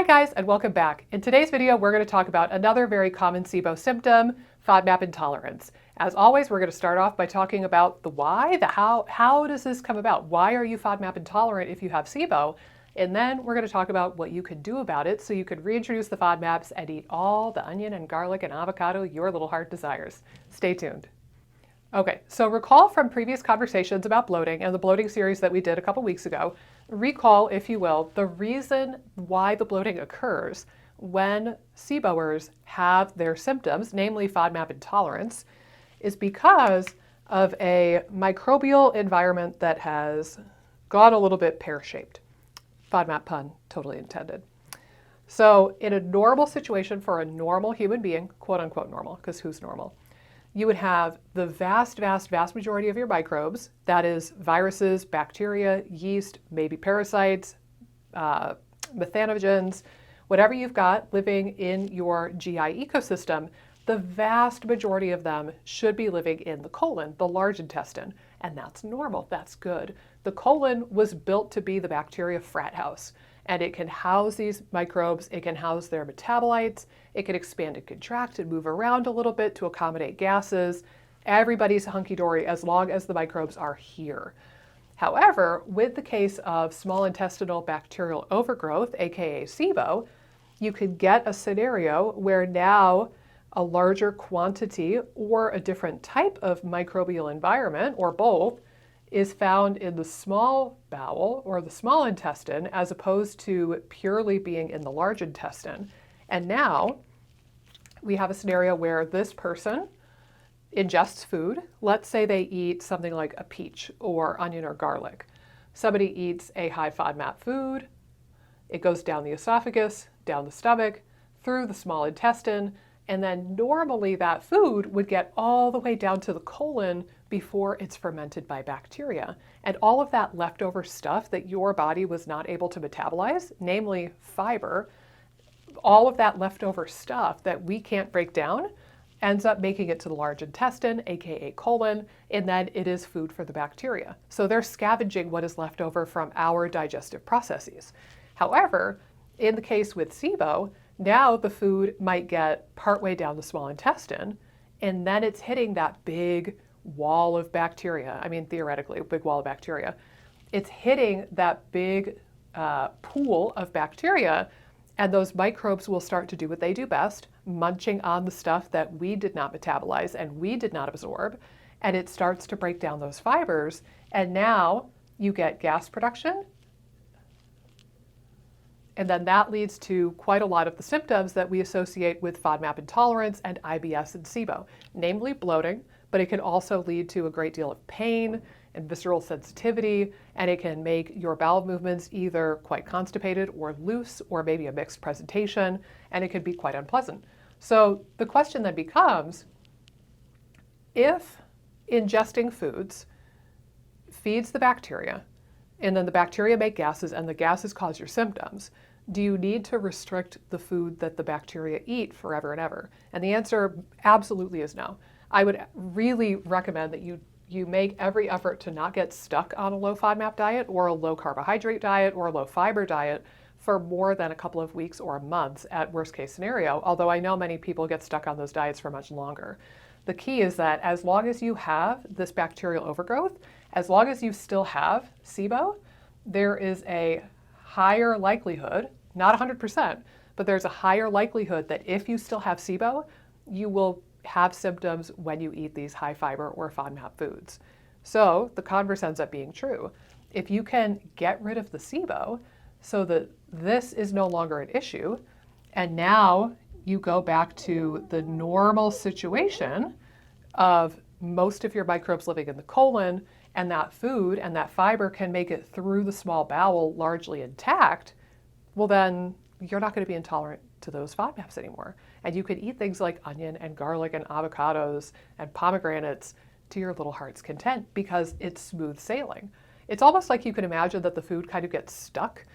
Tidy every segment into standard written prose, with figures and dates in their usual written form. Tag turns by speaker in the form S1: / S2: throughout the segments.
S1: guys, and welcome back. In today's video, we're going to talk about another very common SIBO symptom, FODMAP intolerance. As always, we're going to start off by talking about the why, the how does this come about? Why are you FODMAP intolerant if you have SIBO? And then we're going to talk about what you could do about it so you could reintroduce the FODMAPs and eat all the onion and garlic and avocado your little heart desires. Stay tuned. Okay, so recall from previous conversations about bloating and the bloating series that we did a couple weeks ago, recall, if you will, the reason why the bloating occurs when SIBOers have their symptoms, namely FODMAP intolerance, is because of a microbial environment that has gone a little bit pear-shaped. FODMAP pun totally intended. So in a normal situation for a normal human being, quote unquote normal, because who's normal? You would have the vast majority of your microbes, that is viruses, bacteria, yeast, maybe parasites, methanogens, whatever you've got living in your GI ecosystem, the vast majority of them should be living in the colon, the large intestine, and that's normal, that's good. The colon was built to be the bacteria frat house, and it can house these microbes, it can house their metabolites, it can expand and contract and move around a little bit to accommodate gases. Everybody's hunky-dory as long as the microbes are here. However, with the case of small intestinal bacterial overgrowth, aka SIBO, you could get a scenario where now a larger quantity or a different type of microbial environment, or both, is found in the small bowel or the small intestine as opposed to purely being in the large intestine. And now we have a scenario where this person ingests food. Let's say they eat something like a peach or onion or garlic. Somebody eats a high FODMAP food. It goes down the esophagus, down the stomach, through the small intestine, and then normally that food would get all the way down to the colon before it's fermented by bacteria. And all of that leftover stuff that your body was not able to metabolize, namely fiber, all of that leftover stuff that we can't break down ends up making it to the large intestine, aka colon, and then it is food for the bacteria. So they're scavenging what is left over from our digestive processes. However, in the case with SIBO, now the food might get partway down the small intestine, and then it's hitting that big wall of bacteria. I mean, theoretically, a big wall of bacteria. It's hitting that big pool of bacteria, and those microbes will start to do what they do best, munching on the stuff that we did not metabolize and we did not absorb, and it starts to break down those fibers, and now you get gas production. And then that leads to quite a lot of the symptoms that we associate with FODMAP intolerance and IBS and SIBO, namely bloating, but it can also lead to a great deal of pain and visceral sensitivity, and it can make your bowel movements either quite constipated or loose or maybe a mixed presentation, and it can be quite unpleasant. So the question then becomes, if ingesting foods feeds the bacteria, and then the bacteria make gases and the gases cause your symptoms, do you need to restrict the food that the bacteria eat forever and ever? And the answer absolutely is no. I would really recommend that you make every effort to not get stuck on a low FODMAP diet or a low carbohydrate diet or a low fiber diet for more than a couple of weeks or months at worst case scenario, although I know many people get stuck on those diets for much longer. The key is that as long as you have this bacterial overgrowth, as long as you still have SIBO, there is a higher likelihood, not 100%, but there's a higher likelihood that if you still have SIBO, you will have symptoms when you eat these high fiber or FODMAP foods. So the converse ends up being true. If you can get rid of the SIBO so that this is no longer an issue, and now you go back to the normal situation of most of your microbes living in the colon, and that food and that fiber can make it through the small bowel largely intact, well then you're not going to be intolerant to those FODMAPs anymore. And you could eat things like onion and garlic and avocados and pomegranates to your little heart's content because it's smooth sailing. It's almost like you can imagine that the food kind of gets stuck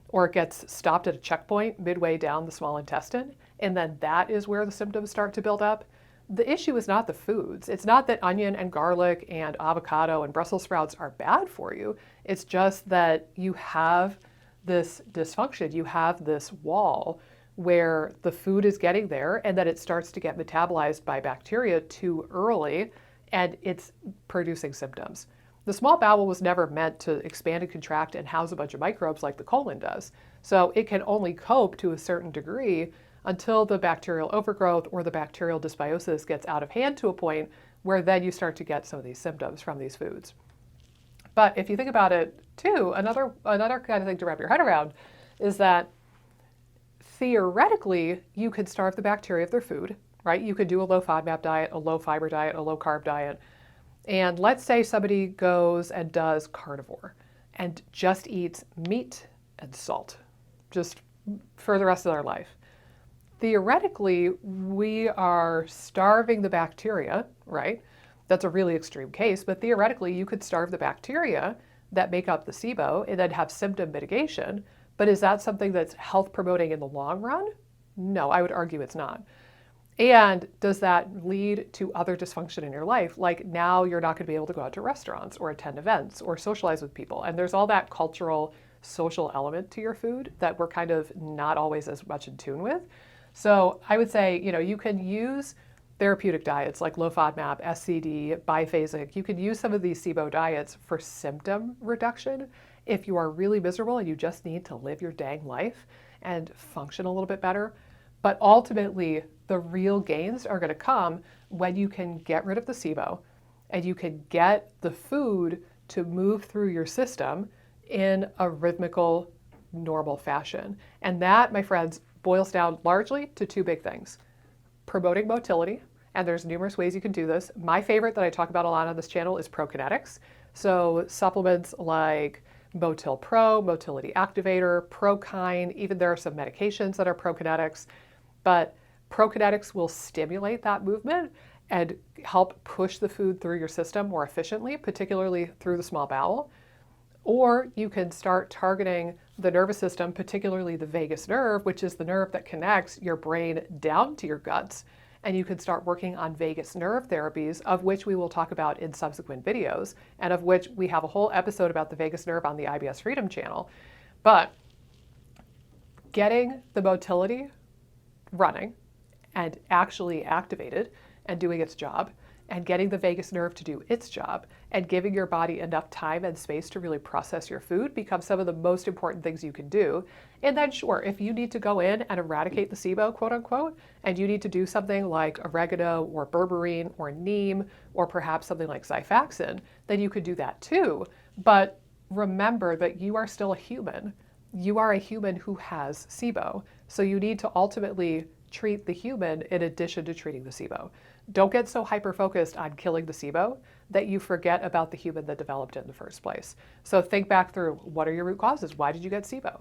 S1: or it gets stopped at a checkpoint midway down the small intestine, and then that is where the symptoms start to build up. The issue is not the foods. It's not that onion and garlic and avocado and Brussels sprouts are bad for you. It's just that you have this dysfunction. You have this wall where the food is getting there and then it starts to get metabolized by bacteria too early and it's producing symptoms. The small bowel was never meant to expand and contract and house a bunch of microbes like the colon does. So it can only cope to a certain degree until the bacterial overgrowth or the bacterial dysbiosis gets out of hand to a point where then you start to get some of these symptoms from these foods. But if you think about it too, another kind of thing to wrap your head around is that theoretically you could starve the bacteria of their food, right? You could do a low FODMAP diet, a low fiber diet, a low carb diet. And let's say somebody goes and does carnivore and just eats meat and salt just for the rest of their life. Theoretically, we are starving the bacteria, right? That's a really extreme case, but theoretically, you could starve the bacteria that make up the SIBO and then have symptom mitigation. But is that something that's health promoting in the long run? No, I would argue it's not. And does that lead to other dysfunction in your life? Like now you're not going to be able to go out to restaurants or attend events or socialize with people. And there's all that cultural, social element to your food that we're kind of not always as much in tune with. So I would say, you can use therapeutic diets like low FODMAP, SCD, biphasic. You can use some of these SIBO diets for symptom reduction if you are really miserable and you just need to live your dang life and function a little bit better. But ultimately, the real gains are going to come when you can get rid of the SIBO and you can get the food to move through your system in a rhythmical, normal fashion. And that, my friends, boils down largely to two big things. Promoting motility, and there's numerous ways you can do this. My favorite that I talk about a lot on this channel is prokinetics. So supplements like Motil Pro, Motility Activator, Prokine, even there are some medications that are prokinetics, but prokinetics will stimulate that movement and help push the food through your system more efficiently, particularly through the small bowel. Or you can start targeting the nervous system, particularly the vagus nerve, which is the nerve that connects your brain down to your guts. And you can start working on vagus nerve therapies, of which we will talk about in subsequent videos, and of which we have a whole episode about the vagus nerve on the IBS Freedom channel. But getting the motility running and actually activated and doing its job, and getting the vagus nerve to do its job, and giving your body enough time and space to really process your food becomes some of the most important things you can do. And then sure, if you need to go in and eradicate the SIBO, quote unquote, and you need to do something like oregano or berberine or neem, or perhaps something like Xifaxan, then you could do that too. But remember that you are still a human. You are a human who has SIBO. So you need to ultimately treat the human in addition to treating the SIBO. Don't get so hyper-focused on killing the SIBO that you forget about the human that developed it in the first place. So think back through, what are your root causes? Why did you get SIBO?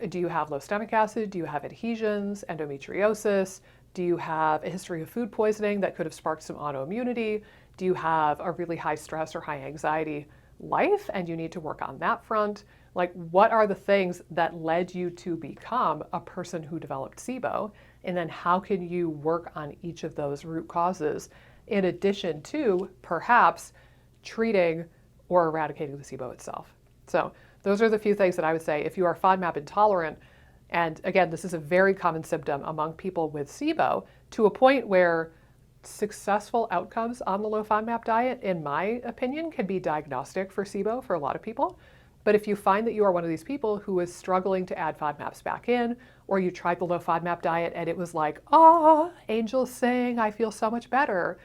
S1: Do you have low stomach acid? Do you have adhesions, endometriosis? Do you have a history of food poisoning that could have sparked some autoimmunity? Do you have a really high stress or high anxiety life and you need to work on that front? Like, what are the things that led you to become a person who developed SIBO? And then how can you work on each of those root causes in addition to perhaps treating or eradicating the SIBO itself? So those are the few things that I would say. If you are FODMAP intolerant, and again, this is a very common symptom among people with SIBO, to a point where successful outcomes on the low FODMAP diet, in my opinion, can be diagnostic for SIBO for a lot of people. But if you find that you are one of these people who is struggling to add FODMAPs back in, or you tried the low FODMAP diet and it was like, angels sing, I feel so much better,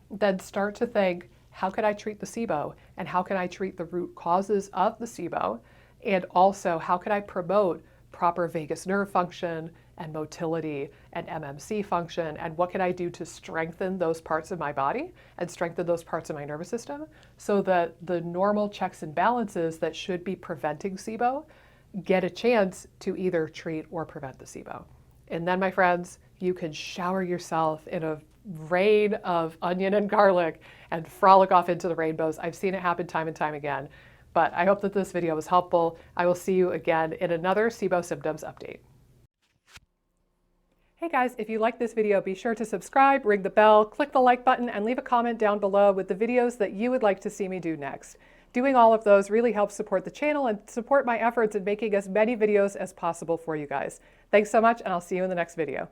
S1: then start to think, how can I treat the SIBO? And how can I treat the root causes of the SIBO? And also, how can I promote proper vagus nerve function and motility and MMC function? And what can I do to strengthen those parts of my body and strengthen those parts of my nervous system so that the normal checks and balances that should be preventing SIBO get a chance to either treat or prevent the SIBO. And then, my friends, you can shower yourself in a rain of onion and garlic and frolic off into the rainbows. I've seen it happen time and time again. But I hope that this video was helpful. I will see you again in another SIBO symptoms update. Hey guys, if you like this video, be sure to subscribe, ring the bell, click the like button, and leave a comment down below with the videos that you would like to see me do next. Doing all of those really helps support the channel and support my efforts in making as many videos as possible for you guys. Thanks so much, and I'll see you in the next video.